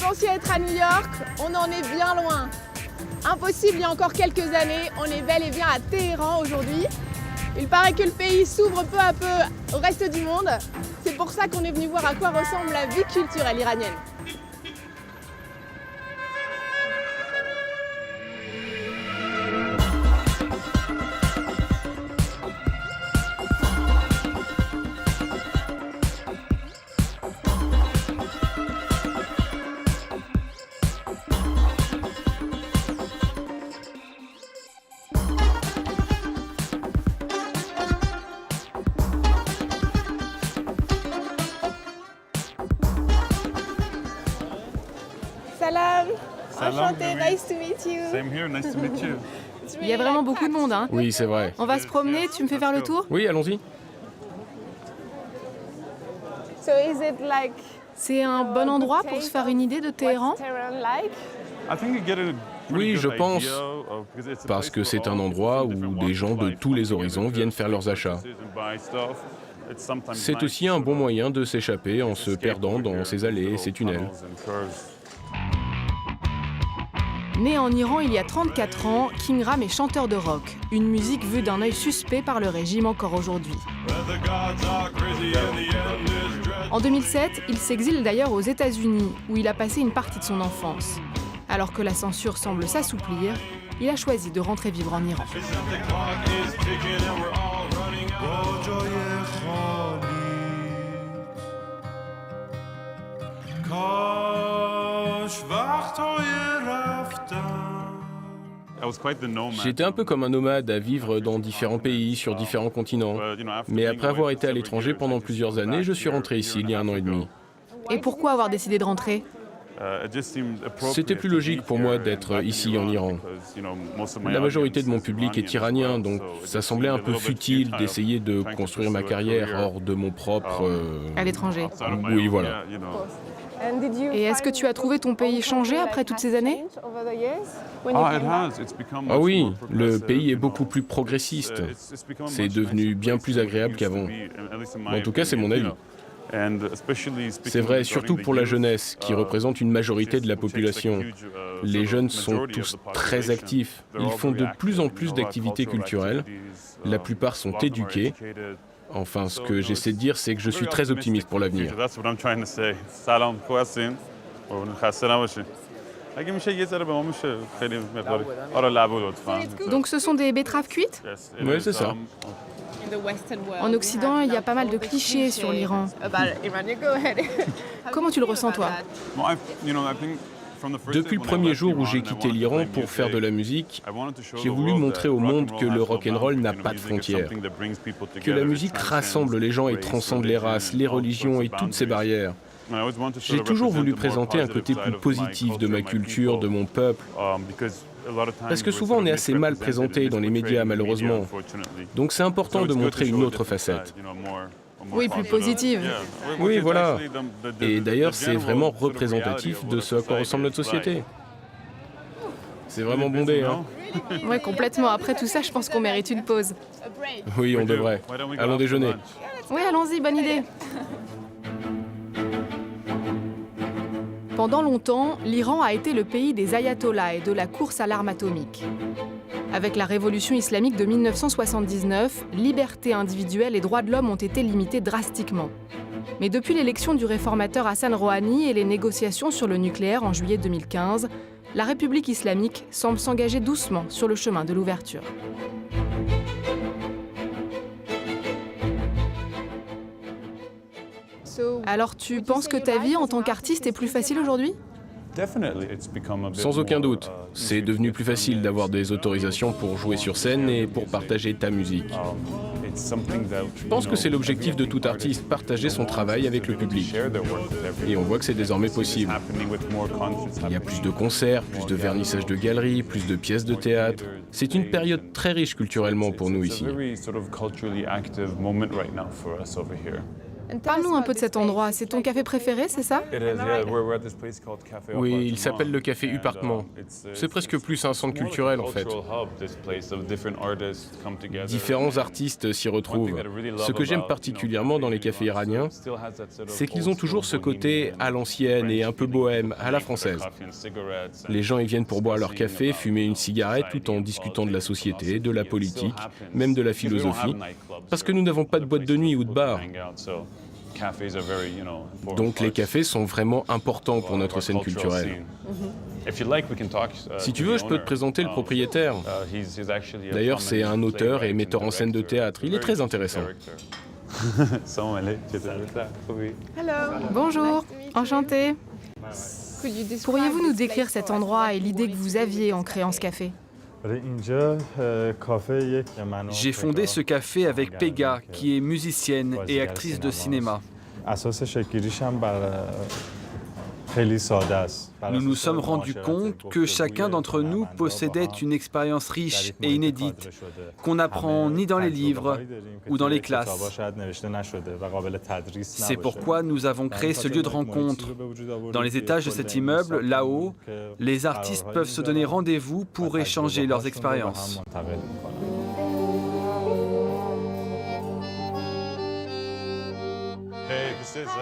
pensiez être à New York, on en est bien loin. Impossible il y a encore quelques années, on est bel et bien à Téhéran aujourd'hui. Il paraît que le pays s'ouvre peu à peu au reste du monde. C'est pour ça qu'on est venu voir à quoi ressemble la vie culturelle iranienne. Salam, enchanté, nice to meet you. Same here, nice to meet you. Il y a vraiment beaucoup de monde, hein. Oui, c'est vrai. On va se promener, tu me fais faire le tour? Oui, allons-y. So is it like C'est un bon endroit pour se faire une idée de Téhéran? what's Tehran like? I think you get a Oui, pretty je good pense, idea of- because it's a parce place que where c'est un all endroit où different des gens de walks of tous les life horizons come viennent together faire leurs achats. and buy stuff. It's sometimes C'est nice aussi un to bon moyen de s'échapper en se escape perdant over dans here, ces allées et little ces tunnels. tunnels and curves. Né en Iran il y a 34 ans, King Ram est chanteur de rock, une musique vue d'un œil suspect par le régime encore aujourd'hui. En 2007, il s'exile d'ailleurs aux États-Unis, où il a passé une partie de son enfance. Alors que la censure semble s'assouplir, il a choisi de rentrer vivre en Iran. I was quite the nomad. J'étais un peu comme un nomade à vivre dans différents pays, sur différents continents. But, you know, after Mais being après away avoir for été à several l'étranger years, pendant I just plusieurs came années, back je suis here rentré a ici year il y a and un an et half demi. ago. Et pourquoi avoir décidé de rentrer? It just seemed appropriate C'était plus to logique be pour moi here d'être and back in ici en Iran. because, you know, most of my La majorité de mon audience is public est Iranian iranien, as well, donc so it ça just semblait un seemed a peu little bit futile futile d'essayer de trying to construire ma pursue a carrière career, hors de mon propre... À l'étranger. outside of my Oui, own, voilà. yeah, you know. And did you Et est-ce que find tu as trouvé ton pays changé après toutes ces années? over the years when you Ah, it came back? has. It's become Ah much oui, more le progressive, pays est you beaucoup know. plus progressiste. It's become a C'est much devenu nicer bien place plus than it agréable used to qu'avant. be, at least in my En tout cas, c'est mon opinion, you avis. know. And especially speaking C'est vrai, regarding surtout the pour la youth, jeunesse, qui représente une majorité de la which takes like a population. huge, Les sort of jeunes sont majority of tous the très population. actifs. They're Ils all font very de plus en active, plus you know, d'activités cultural culturelles. activities, La plupart a sont lot of them are éduqués. educated. Enfin, ce que j'essaie de dire, c'est que je suis très optimiste pour l'avenir. That's what I'm trying to say. سلام خوب هستین؟ خسته نباشین. اگه میشه یه ذره به ما میشه خیلی مقداری. آره لبو لطفا. Donc ce sont des betteraves cuites? Yes, it Ouais, is, c'est ça. In the Western world, En we Occident, have il y a like pas mal all de the clichés sur l'Iran. about Iran. You go ahead. Comment tu le ressens, toi? Well, you know, I think from the first day Depuis le when I premier left jour où Iran j'ai and I quitté wanted to l'Iran play pour faire de la music, I wanted to show j'ai the voulu world montrer that au rock and monde roll que le has no rock'n'roll boundaries, n'a you know, pas de music is frontières, something that brings people que together, la it musique transcends rassemble les gens et race, transcende les religion, races, les all sorts religions of et toutes ces boundaries. barrières. And I always wanted to J'ai sort of toujours voulu represent the more présenter un côté positive plus side of positif my de ma culture, my culture, de people, mon peuple, because a lot of times parce que we're souvent sort on of est assez mal misrepresented présenté and dans les misportrayed médias in the media, malheureusement. unfortunately. Donc c'est So important it's de good montrer to show une a autre different facette. side, you know, more Oui, plus positive. positive. Yeah. Oui, Which is voilà. actually Et d'ailleurs, the c'est general vraiment sort of représentatif reality of de what ce à quoi society ressemble notre is like. société. C'est vraiment bondé, hein? Ouais, complètement. Après tout ça, je pense qu'on mérite une pause. A break. Oui, on devrait. Why don't we go Allons out for déjeuner. lunch? Oui, allons-y, bonne idée. Pendant longtemps, l'Iran a été le pays des ayatollahs et de la course à l'arme atomique. Avec la révolution islamique de 1979, liberté individuelle et droits de l'homme ont été limités drastiquement. Mais depuis l'élection du réformateur Hassan Rouhani et les négociations sur le nucléaire en juillet 2015, la République islamique semble s'engager doucement sur le chemin de l'ouverture. So, Alors tu penses que ta vie en tant qu'artiste est plus facile aujourd'hui ? Sans aucun doute, c'est devenu plus facile d'avoir des autorisations pour jouer sur scène et pour partager ta musique. Je pense que c'est l'objectif de tout artiste, partager son travail avec le public. Et on voit que c'est désormais possible. Il y a plus de concerts, plus de vernissages de galeries, plus de pièces de théâtre. C'est une période très riche culturellement pour nous ici. Parle-nous un peu de cet endroit. C'est ton café préféré, c'est ça? Oui, il s'appelle le café Upartman. C'est presque plus un centre culturel en fait. Différents artistes s'y retrouvent. Ce que j'aime particulièrement dans les cafés iraniens, c'est qu'ils ont toujours ce côté à l'ancienne et un peu bohème, à la française. Les gens y viennent pour boire leur café, fumer une cigarette tout en discutant de la société, de la politique, même de la philosophie, parce que nous n'avons pas de boîte de nuit ou de bar. Donc les cafés sont vraiment importants pour notre scène culturelle. Si tu veux, je peux te présenter le propriétaire. D'ailleurs, c'est un auteur et metteur en scène de théâtre. Il est très intéressant. Bonjour, enchantée. Pourriez-vous nous décrire cet endroit et l'idée que vous aviez en créant ce café? J'ai fondé ce café avec Pega, qui est musicienne et actrice de cinéma. Nous nous sommes rendus compte que chacun d'entre nous possédait une expérience riche et inédite, qu'on n'apprend ni dans les livres ou dans les classes. C'est pourquoi nous avons créé ce lieu de rencontre. Dans les étages de cet immeuble, là-haut, les artistes peuvent se donner rendez-vous pour échanger leurs expériences.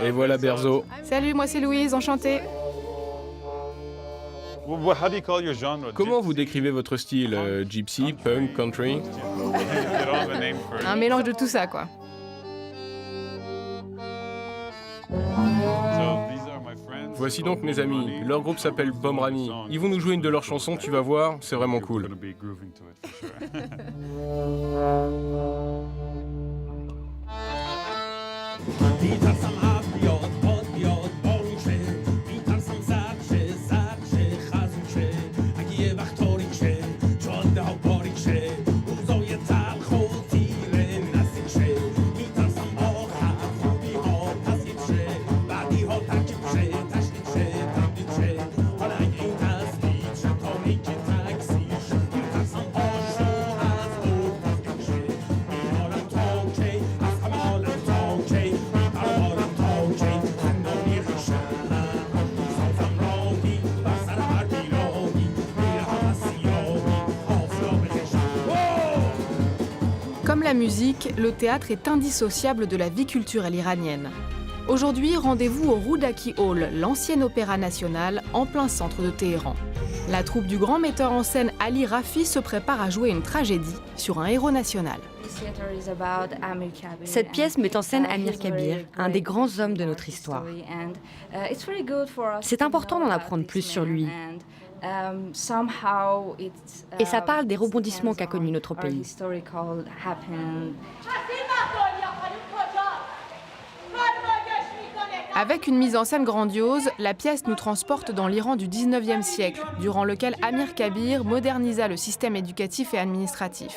Et voilà Berzo. Salut, moi c'est Louise, enchantée. Comment vous décrivez votre style? Gypsy, punk, country? Un mélange de tout ça, quoi. Voici donc mes amis. Leur groupe s'appelle Pomrani. Ils vont nous jouer une de leurs chansons, tu vas voir, c'est vraiment cool. Comme la musique, le théâtre est indissociable de la vie culturelle iranienne. Aujourd'hui, rendez-vous au Roudaki Hall, l'ancien opéra national, en plein centre de Téhéran. La troupe du grand metteur en scène Ali Rafi se prépare à jouer une tragédie sur un héros national. Cette pièce met en scène Amir Kabir, un des grands hommes de notre histoire. C'est important d'en apprendre plus sur lui. Et ça parle des rebondissements qu'a connus notre pays. Avec une mise en scène grandiose, la pièce nous transporte dans l'Iran du 19e siècle, durant lequel Amir Kabir modernisa le système éducatif et administratif.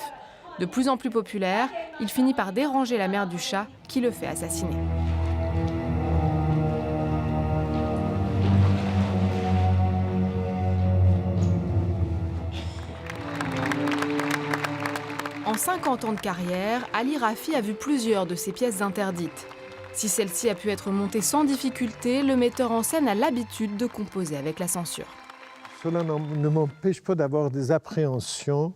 De plus en plus populaire, il finit par déranger la mère du Shah, qui le fait assassiner. En 50 ans de carrière, Ali Rafi a vu plusieurs de ses pièces interdites. Si celle-ci a pu être montée sans difficulté, le metteur en scène a l'habitude de composer avec la censure. Cela ne m'empêche pas d'avoir des appréhensions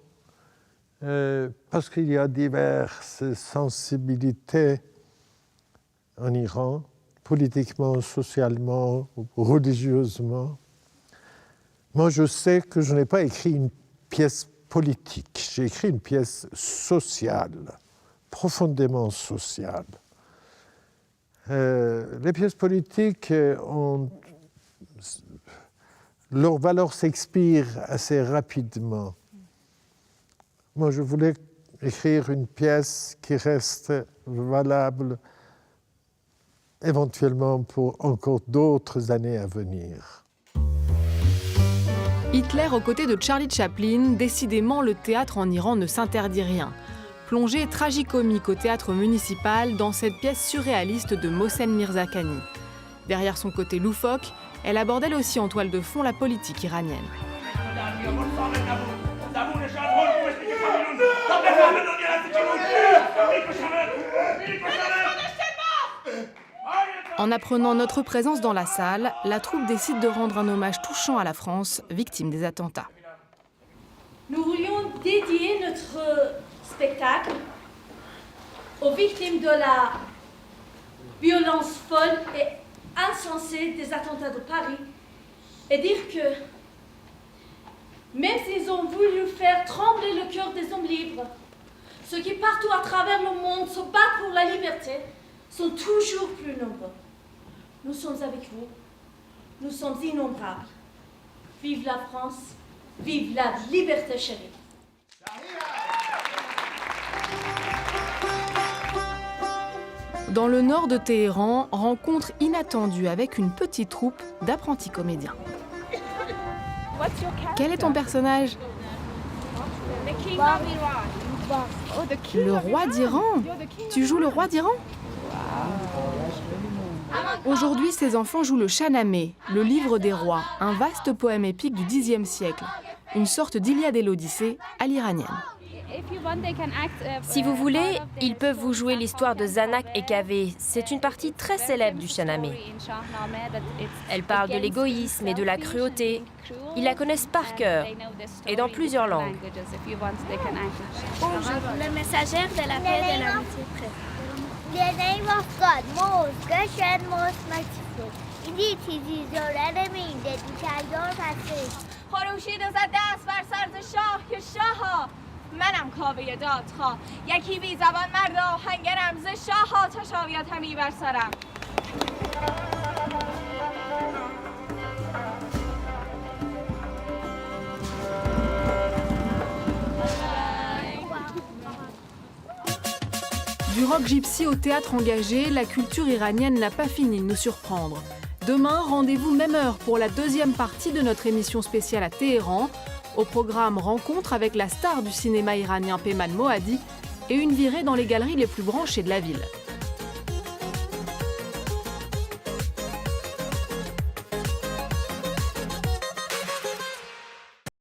parce qu'il y a diverses sensibilités en Iran, politiquement, socialement, religieusement. Moi, je sais que je n'ai pas écrit une pièce politique. J'ai écrit une pièce sociale, profondément sociale. Les pièces politiques leur valeur s'expire assez rapidement. Moi, je voulais écrire une pièce qui reste valable éventuellement pour encore d'autres années à venir. Hitler aux côtés de Charlie Chaplin, décidément le théâtre en Iran ne s'interdit rien. Plongée tragicomique au théâtre municipal dans cette pièce surréaliste de Mohsen Mirzakhani. Derrière son côté loufoque, elle aborde elle aussi en toile de fond la politique iranienne. En apprenant notre présence dans la salle, la troupe décide de rendre un hommage touchant à la France, victime des attentats. Nous voulions dédier notre spectacle aux victimes de la violence folle et insensée des attentats de Paris et dire que même s'ils ont voulu faire trembler le cœur des hommes libres, ceux qui partout à travers le monde se battent pour la liberté sont toujours plus nombreux. Nous sommes avec vous, nous sommes innombrables. Vive la France, vive la liberté chérie. Dans le nord de Téhéran, rencontre inattendue avec une petite troupe d'apprentis comédiens. Quel est ton personnage? Le roi d'Iran? Tu joues le roi d'Iran? Aujourd'hui, ces enfants jouent le Shahnameh, le livre des rois, un vaste poème épique du Xe siècle, une sorte d'Iliade et l'Odyssée à l'iranienne. Si vous voulez, ils peuvent vous jouer l'histoire de Zanak et Kaveh. C'est une partie très célèbre du Shahnameh. Elle parle de l'égoïsme et de la cruauté. Ils la connaissent par cœur et dans plusieurs langues. Bonjour, le messagère de la paix et de l'amitié près. The name of God, most gracious and most merciful. Indeed, he is your enemy, that you shall your passage. خروشید و زد دست بر سر شاه که شاها منم کاوه دادخواه یکی بی زبان مرد آهنگرم ز شاها تشاویت همی بر سرم. Du rock gypsy au théâtre engagé, la culture iranienne n'a pas fini de nous surprendre. Demain, rendez-vous même heure pour la deuxième partie de notre émission spéciale à Téhéran. Au programme, rencontre avec la star du cinéma iranien Peyman Moaddih et une virée dans les galeries les plus branchées de la ville.